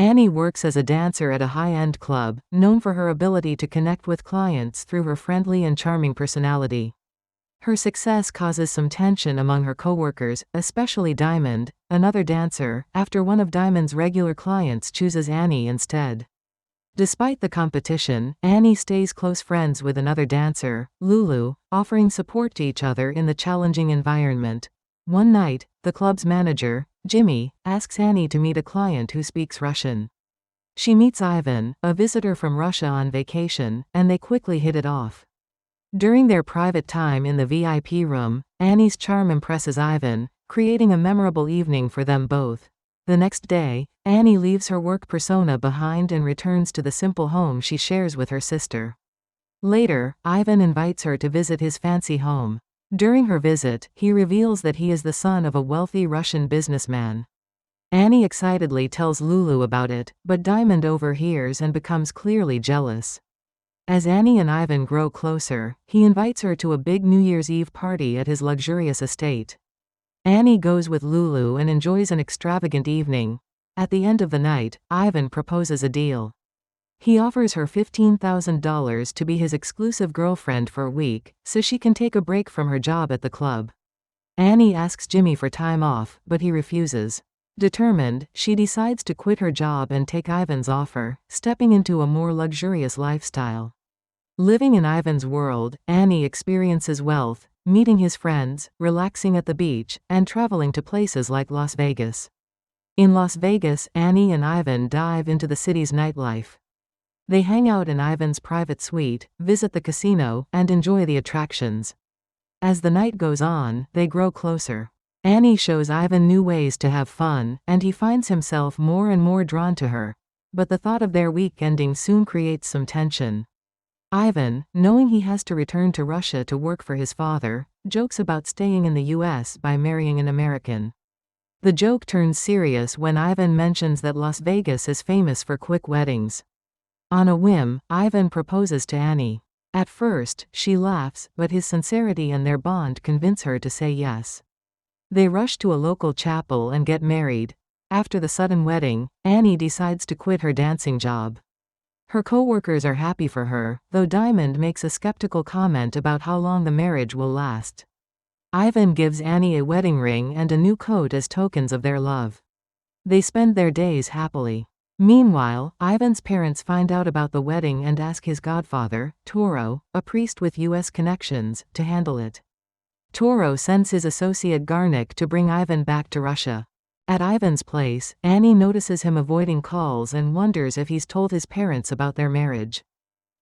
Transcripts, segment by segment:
Annie works as a dancer at a high-end club, known for her ability to connect with clients through her friendly and charming personality. Her success causes some tension among her coworkers, especially Diamond, another dancer, after one of Diamond's regular clients chooses Annie instead. Despite the competition, Annie stays close friends with another dancer, Lulu, offering support to each other in the challenging environment. One night, the club's manager, Jimmy, asks Annie to meet a client who speaks Russian. She meets Ivan, a visitor from Russia on vacation, and they quickly hit it off. During their private time in the VIP room, Annie's charm impresses Ivan, creating a memorable evening for them both. The next day, Annie leaves her work persona behind and returns to the simple home she shares with her sister. Later, Ivan invites her to visit his fancy home. During her visit, he reveals that he is the son of a wealthy Russian businessman. Annie excitedly tells Lulu about it, but Diamond overhears and becomes clearly jealous. As Annie and Ivan grow closer, he invites her to a big New Year's Eve party at his luxurious estate. Annie goes with Lulu and enjoys an extravagant evening. At the end of the night, Ivan proposes a deal. He offers her $15,000 to be his exclusive girlfriend for a week, so she can take a break from her job at the club. Annie asks Jimmy for time off, but he refuses. Determined, she decides to quit her job and take Ivan's offer, stepping into a more luxurious lifestyle. Living in Ivan's world, Annie experiences wealth, meeting his friends, relaxing at the beach, and traveling to places like Las Vegas. In Las Vegas, Annie and Ivan dive into the city's nightlife. They hang out in Ivan's private suite, visit the casino, and enjoy the attractions. As the night goes on, they grow closer. Annie shows Ivan new ways to have fun, and he finds himself more and more drawn to her. But the thought of their week ending soon creates some tension. Ivan, knowing he has to return to Russia to work for his father, jokes about staying in the US by marrying an American. The joke turns serious when Ivan mentions that Las Vegas is famous for quick weddings. On a whim, Ivan proposes to Annie. At first, she laughs, but his sincerity and their bond convince her to say yes. They rush to a local chapel and get married. After the sudden wedding, Annie decides to quit her dancing job. Her co-workers are happy for her, though Diamond makes a skeptical comment about how long the marriage will last. Ivan gives Annie a wedding ring and a new coat as tokens of their love. They spend their days happily. Meanwhile, Ivan's parents find out about the wedding and ask his godfather, Toro, a priest with US connections, to handle it. Toro sends his associate Garnick to bring Ivan back to Russia. At Ivan's place, Annie notices him avoiding calls and wonders if he's told his parents about their marriage.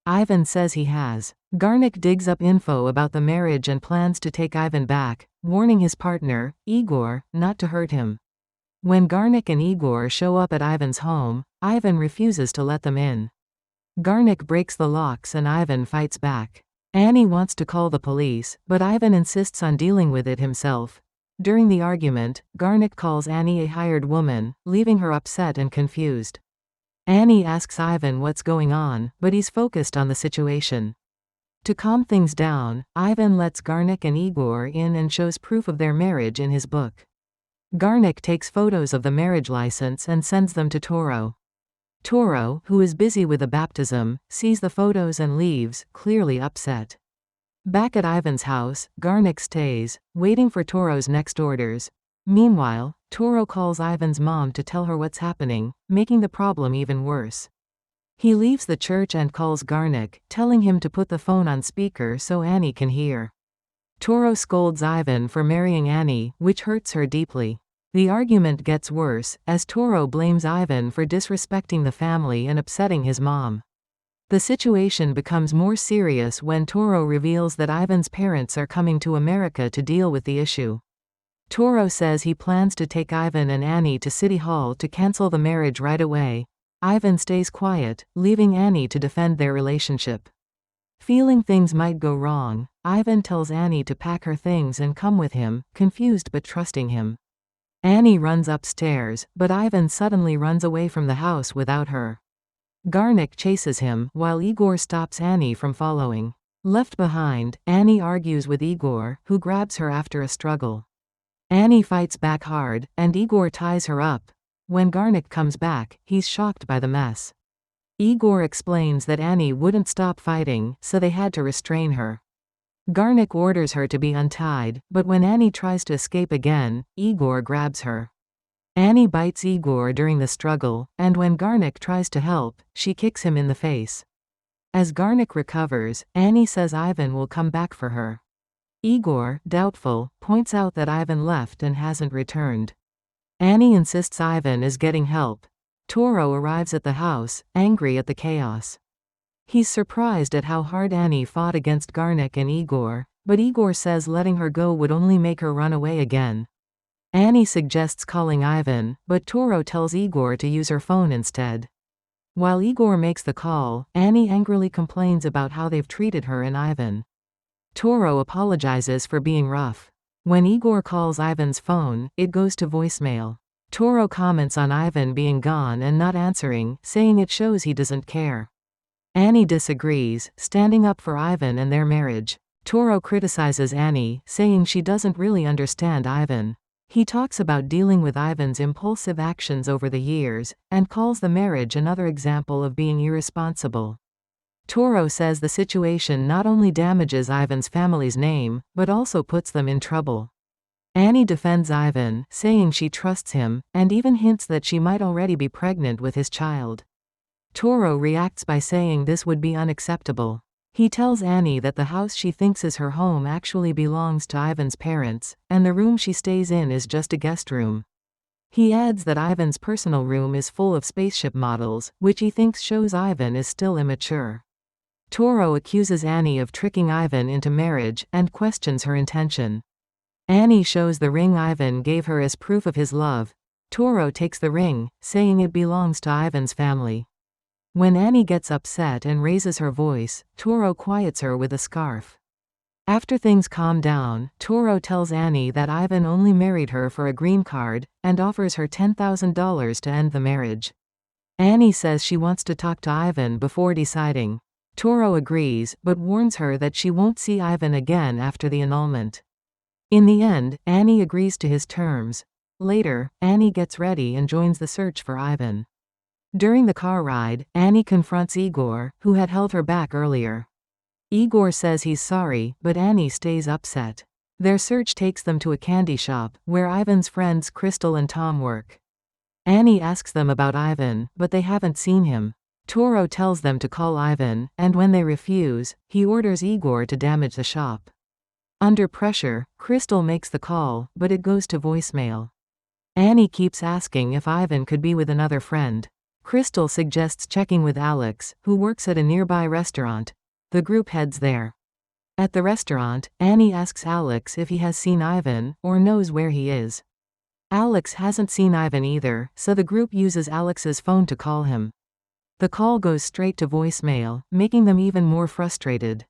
Ivan says he has. Garnick digs up info about the marriage and plans to take Ivan back, warning his partner, Igor, not to hurt him. When Garnick and Igor show up at Ivan's home, Ivan refuses to let them in. Garnick breaks the locks and Ivan fights back. Annie wants to call the police, but Ivan insists on dealing with it himself. During the argument, Garnick calls Annie a hired woman, leaving her upset and confused. Annie asks Ivan what's going on, but he's focused on the situation. To calm things down, Ivan lets Garnick and Igor in and shows proof of their marriage in his book. Garnick takes photos of the marriage license and sends them to Toro. Toro, who is busy with a baptism, sees the photos and leaves, clearly upset. Back at Ivan's house, Garnick stays, waiting for Toro's next orders. Meanwhile, Toro calls Ivan's mom to tell her what's happening, making the problem even worse. He leaves the church and calls Garnick, telling him to put the phone on speaker so Annie can hear. Toro scolds Ivan for marrying Annie, which hurts her deeply. The argument gets worse, as Toro blames Ivan for disrespecting the family and upsetting his mom. The situation becomes more serious when Toro reveals that Ivan's parents are coming to America to deal with the issue. Toro says he plans to take Ivan and Annie to City Hall to cancel the marriage right away. Ivan stays quiet, leaving Annie to defend their relationship. Feeling things might go wrong, Ivan tells Annie to pack her things and come with him, confused but trusting him. Annie runs upstairs, but Ivan suddenly runs away from the house without her. Garnick chases him, while Igor stops Annie from following. Left behind, Annie argues with Igor, who grabs her after a struggle. Annie fights back hard, and Igor ties her up. When Garnick comes back, he's shocked by the mess. Igor explains that Annie wouldn't stop fighting, so they had to restrain her. Garnick orders her to be untied, but when Annie tries to escape again, Igor grabs her. Annie bites Igor during the struggle, and when Garnick tries to help, she kicks him in the face. As Garnick recovers, Annie says Ivan will come back for her. Igor, doubtful, points out that Ivan left and hasn't returned. Annie insists Ivan is getting help. Toro arrives at the house, angry at the chaos. He's surprised at how hard Annie fought against Garnick and Igor, but Igor says letting her go would only make her run away again. Annie suggests calling Ivan, but Toro tells Igor to use her phone instead. While Igor makes the call, Annie angrily complains about how they've treated her and Ivan. Toro apologizes for being rough. When Igor calls Ivan's phone, it goes to voicemail. Toro comments on Ivan being gone and not answering, saying it shows he doesn't care. Annie disagrees, standing up for Ivan and their marriage. Toro criticizes Annie, saying she doesn't really understand Ivan. He talks about dealing with Ivan's impulsive actions over the years, and calls the marriage another example of being irresponsible. Toro says the situation not only damages Ivan's family's name, but also puts them in trouble. Annie defends Ivan, saying she trusts him, and even hints that she might already be pregnant with his child. Toro reacts by saying this would be unacceptable. He tells Annie that the house she thinks is her home actually belongs to Ivan's parents, and the room she stays in is just a guest room. He adds that Ivan's personal room is full of spaceship models, which he thinks shows Ivan is still immature. Toro accuses Annie of tricking Ivan into marriage, and questions her intention. Annie shows the ring Ivan gave her as proof of his love. Toro takes the ring, saying it belongs to Ivan's family. When Annie gets upset and raises her voice, Toro quiets her with a scarf. After things calm down, Toro tells Annie that Ivan only married her for a green card, and offers her $10,000 to end the marriage. Annie says she wants to talk to Ivan before deciding. Toro agrees, but warns her that she won't see Ivan again after the annulment. In the end, Annie agrees to his terms. Later, Annie gets ready and joins the search for Ivan. During the car ride, Annie confronts Igor, who had held her back earlier. Igor says he's sorry, but Annie stays upset. Their search takes them to a candy shop, where Ivan's friends Crystal and Tom work. Annie asks them about Ivan, but they haven't seen him. Toro tells them to call Ivan, and when they refuse, he orders Igor to damage the shop. Under pressure, Crystal makes the call, but it goes to voicemail. Annie keeps asking if Ivan could be with another friend. Crystal suggests checking with Alex, who works at a nearby restaurant. The group heads there. At the restaurant, Annie asks Alex if he has seen Ivan, or knows where he is. Alex hasn't seen Ivan either, so the group uses Alex's phone to call him. The call goes straight to voicemail, making them even more frustrated.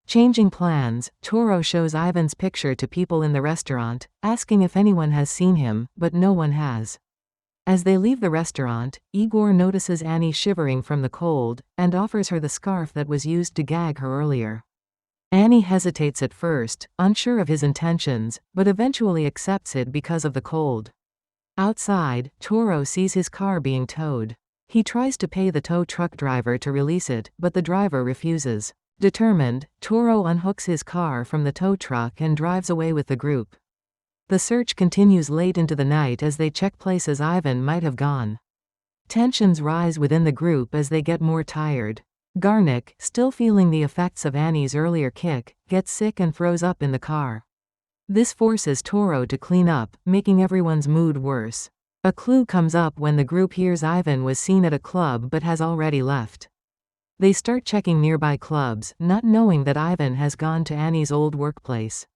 Changing plans, Toro shows Ivan's picture to people in the restaurant, asking if anyone has seen him, but no one has. As they leave the restaurant, Igor notices Annie shivering from the cold, and offers her the scarf that was used to gag her earlier. Annie hesitates at first, unsure of his intentions, but eventually accepts it because of the cold. Outside, Toro sees his car being towed. He tries to pay the tow truck driver to release it, but the driver refuses. Determined, Toro unhooks his car from the tow truck and drives away with the group. The search continues late into the night as they check places Ivan might have gone. Tensions rise within the group as they get more tired. Garnick, still feeling the effects of Annie's earlier kick, gets sick and throws up in the car. This forces Toro to clean up, making everyone's mood worse. A clue comes up when the group hears Ivan was seen at a club but has already left. They start checking nearby clubs, not knowing that Ivan has gone to Annie's old workplace.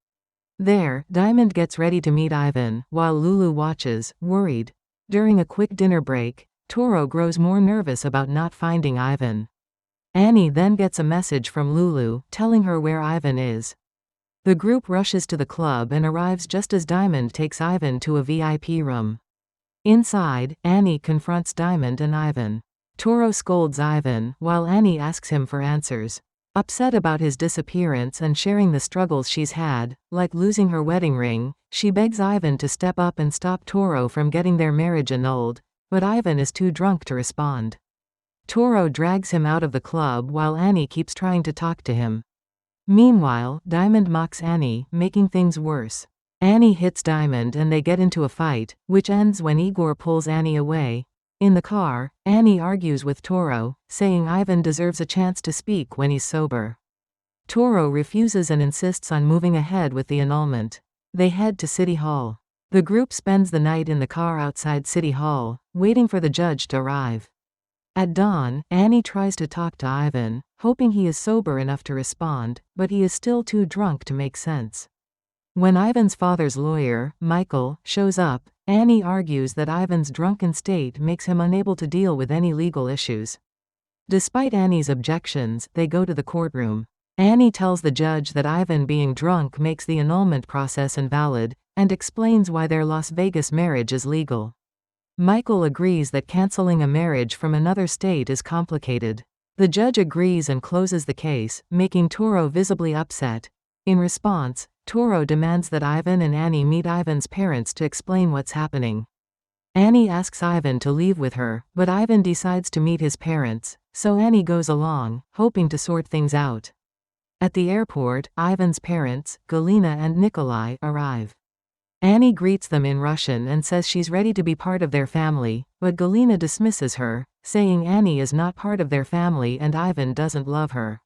There, Diamond gets ready to meet Ivan, while Lulu watches, worried. During a quick dinner break, Toro grows more nervous about not finding Ivan. Annie then gets a message from Lulu, telling her where Ivan is. The group rushes to the club and arrives just as Diamond takes Ivan to a VIP room. Inside, Annie confronts Diamond and Ivan. Toro scolds Ivan, while Annie asks him for answers. Upset about his disappearance and sharing the struggles she's had, like losing her wedding ring, she begs Ivan to step up and stop Toro from getting their marriage annulled, but Ivan is too drunk to respond. Toro drags him out of the club while Annie keeps trying to talk to him. Meanwhile, Diamond mocks Annie, making things worse. Annie hits Diamond and they get into a fight, which ends when Igor pulls Annie away. In the car, Annie argues with Toro, saying Ivan deserves a chance to speak when he's sober. Toro refuses and insists on moving ahead with the annulment. They head to City Hall. The group spends the night in the car outside City Hall, waiting for the judge to arrive. At dawn, Annie tries to talk to Ivan, hoping he is sober enough to respond, but he is still too drunk to make sense. When Ivan's father's lawyer, Michael, shows up, Annie argues that Ivan's drunken state makes him unable to deal with any legal issues. Despite Annie's objections, they go to the courtroom. Annie tells the judge that Ivan being drunk makes the annulment process invalid, and explains why their Las Vegas marriage is legal. Michael agrees that canceling a marriage from another state is complicated. The judge agrees and closes the case, making Toro visibly upset. In response, Toro demands that Ivan and Annie meet Ivan's parents to explain what's happening. Annie asks Ivan to leave with her, but Ivan decides to meet his parents, so Annie goes along, hoping to sort things out. At the airport, Ivan's parents, Galina and Nikolai, arrive. Annie greets them in Russian and says she's ready to be part of their family, but Galina dismisses her, saying Annie is not part of their family and Ivan doesn't love her.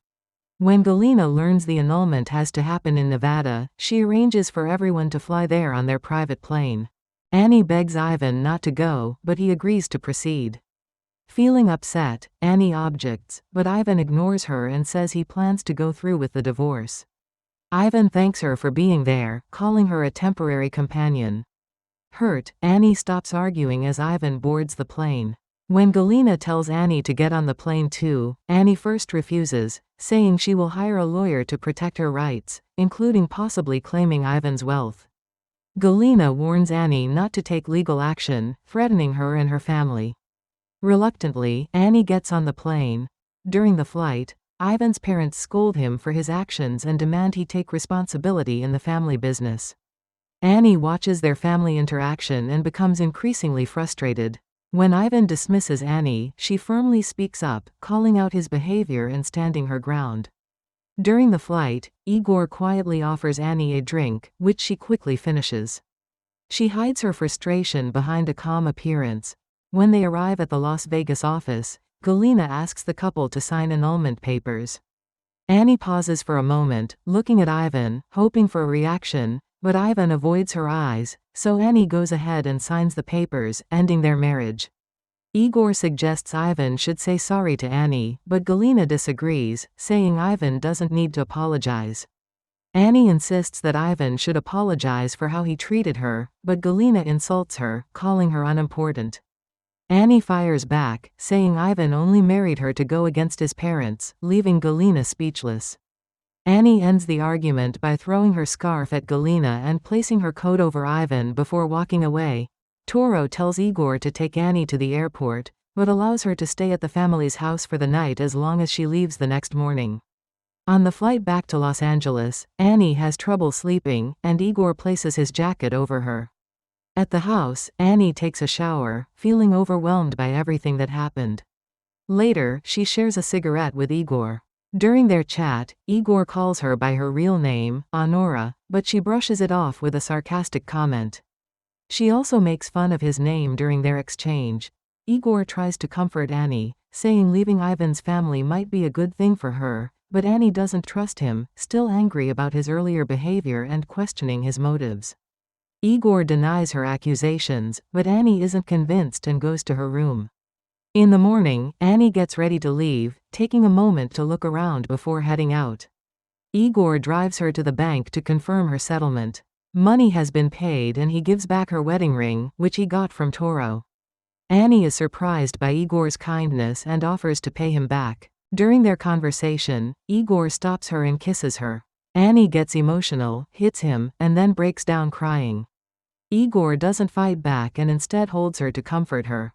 When Galina learns the annulment has to happen in Nevada, she arranges for everyone to fly there on their private plane. Annie begs Ivan not to go, but he agrees to proceed. Feeling upset, Annie objects, but Ivan ignores her and says he plans to go through with the divorce. Ivan thanks her for being there, calling her a temporary companion. Hurt, Annie stops arguing as Ivan boards the plane. When Galina tells Annie to get on the plane too, Annie first refuses, saying she will hire a lawyer to protect her rights, including possibly claiming Ivan's wealth. Galina warns Annie not to take legal action, threatening her and her family. Reluctantly, Annie gets on the plane. During the flight, Ivan's parents scold him for his actions and demand he take responsibility in the family business. Annie watches their family interaction and becomes increasingly frustrated. When Ivan dismisses Annie, she firmly speaks up, calling out his behavior and standing her ground. During the flight, Igor quietly offers Annie a drink, which she quickly finishes. She hides her frustration behind a calm appearance. When they arrive at the Las Vegas office, Galina asks the couple to sign annulment papers. Annie pauses for a moment, looking at Ivan, hoping for a reaction, but Ivan avoids her eyes, so Annie goes ahead and signs the papers, ending their marriage. Igor suggests Ivan should say sorry to Annie, but Galina disagrees, saying Ivan doesn't need to apologize. Annie insists that Ivan should apologize for how he treated her, but Galina insults her, calling her unimportant. Annie fires back, saying Ivan only married her to go against his parents, leaving Galina speechless. Annie ends the argument by throwing her scarf at Galina and placing her coat over Ivan before walking away. Toro tells Igor to take Annie to the airport, but allows her to stay at the family's house for the night as long as she leaves the next morning. On the flight back to Los Angeles, Annie has trouble sleeping, and Igor places his jacket over her. At the house, Annie takes a shower, feeling overwhelmed by everything that happened. Later, she shares a cigarette with Igor. During their chat, Igor calls her by her real name, Anora, but she brushes it off with a sarcastic comment. She also makes fun of his name during their exchange. Igor tries to comfort Annie, saying leaving Ivan's family might be a good thing for her, but Annie doesn't trust him, still angry about his earlier behavior and questioning his motives. Igor denies her accusations, but Annie isn't convinced and goes to her room. In the morning, Annie gets ready to leave, taking a moment to look around before heading out. Igor drives her to the bank to confirm her settlement. Money has been paid and he gives back her wedding ring, which he got from Toro. Annie is surprised by Igor's kindness and offers to pay him back. During their conversation, Igor stops her and kisses her. Annie gets emotional, hits him, and then breaks down crying. Igor doesn't fight back and instead holds her to comfort her.